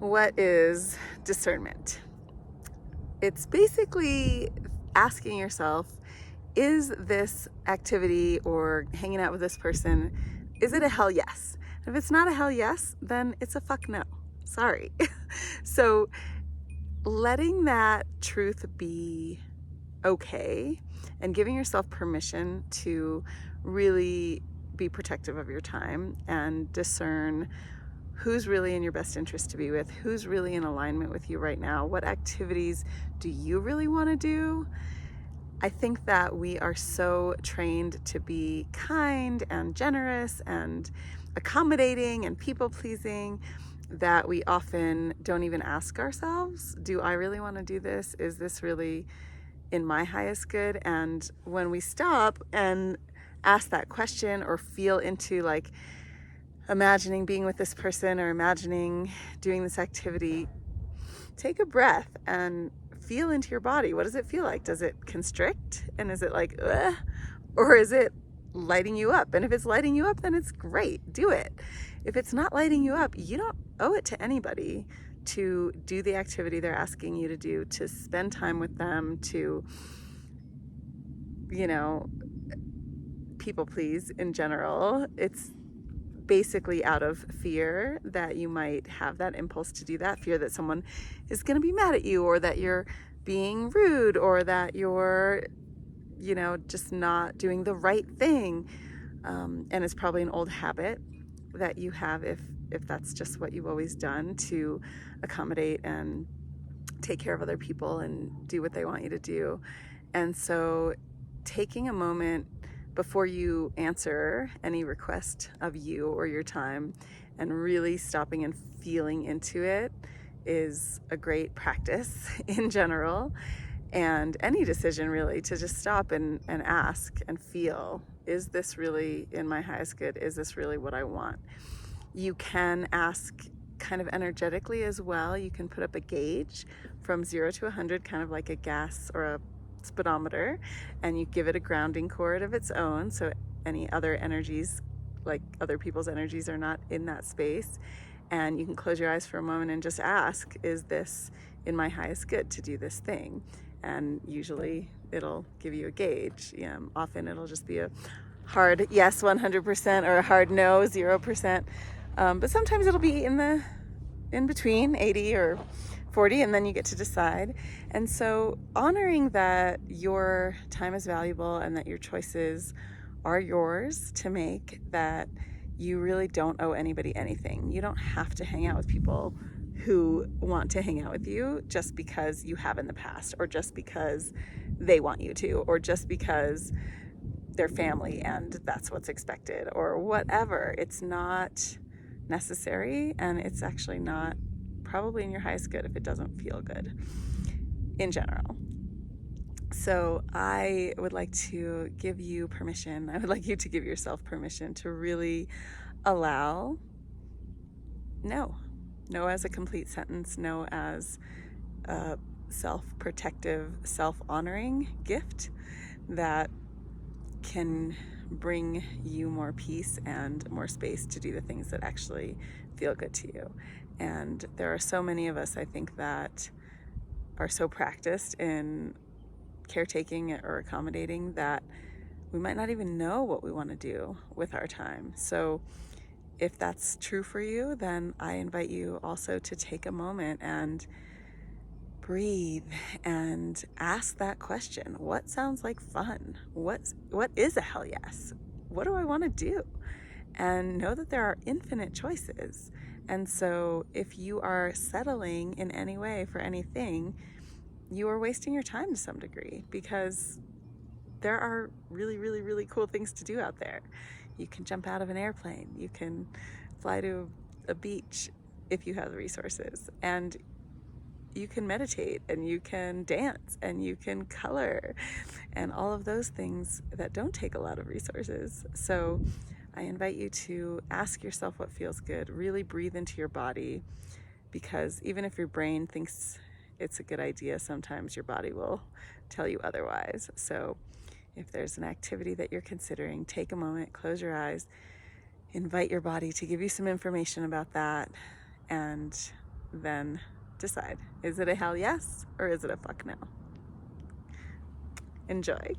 What is discernment? It's basically asking yourself, is this activity or hanging out with this person, is it a hell yes? If it's not a hell yes, then it's a fuck no. Sorry. So letting that truth be okay and giving yourself permission to really be protective of your time and discern who's really in your best interest to be with, who's really in alignment with you right now, what activities do you really want to do. I think that we are so trained to be kind and generous and accommodating and people pleasing that we often don't even ask ourselves, do I really want to do this? Is this really in my highest good? And when we stop and ask that question or feel into like imagining being with this person or imagining doing this activity, take a breath and feel into your body. What does it feel like? Does it constrict? And is it like, ugh? Or is it lighting you up? And if it's lighting you up, then it's great. Do it. If it's not lighting you up, you don't owe it to anybody to do the activity they're asking you to do, to spend time with them, to, people please in general. It's basically out of fear that you might have that impulse to do that, fear that someone is going to be mad at you, or that you're being rude, or that you're, just not doing the right thing. And it's probably an old habit that you have if that's just what you've always done, to accommodate and take care of other people and do what they want you to do. And so taking a moment before you answer any request of you or your time and really stopping and feeling into it is a great practice in general. And any decision really, to just stop and ask and feel, is this really in my highest good? Is this really what I want? You can ask kind of energetically as well. You can put up a gauge from 0 to 100, kind of like a gas or a speedometer, and you give it a grounding cord of its own, so any other energies, like other people's energies, are not in that space. And you can close your eyes for a moment and just ask, is this in my highest good to do this thing? And usually it'll give you a gauge. Often it'll just be a hard yes 100% or a hard no 0%, but sometimes it'll be in between 80 or 40, and then you get to decide. And so honoring that your time is valuable and that your choices are yours to make, that you really don't owe anybody anything. You don't have to hang out with people who want to hang out with you just because you have in the past, or just because they want you to, or just because they're family and that's what's expected, or whatever. It's not necessary, and it's actually not probably in your highest good if it doesn't feel good in general. So I would like to give you permission. I would like you to give yourself permission to really allow no as a complete sentence, no as a self-protective, self-honoring gift that can bring you more peace and more space to do the things that actually feel good to you. And there are so many of us, I think, that are so practiced in caretaking or accommodating that we might not even know what we want to do with our time. So if that's true for you, then I invite you also to take a moment and breathe and ask that question. What sounds like fun? What is a hell yes? What do I want to do? And know that there are infinite choices. And so if you are settling in any way for anything, you are wasting your time to some degree, because there are really, really, really cool things to do out there. You can jump out of an airplane. You can fly to a beach if you have the resources. And you can meditate, and you can dance, and you can color, and all of those things that don't take a lot of resources. So I invite you to ask yourself what feels good. Really breathe into your body, because even if your brain thinks it's a good idea, sometimes your body will tell you otherwise. So if there's an activity that you're considering, take a moment, close your eyes, invite your body to give you some information about that, and then decide. Is it a hell yes or is it a fuck no? Enjoy.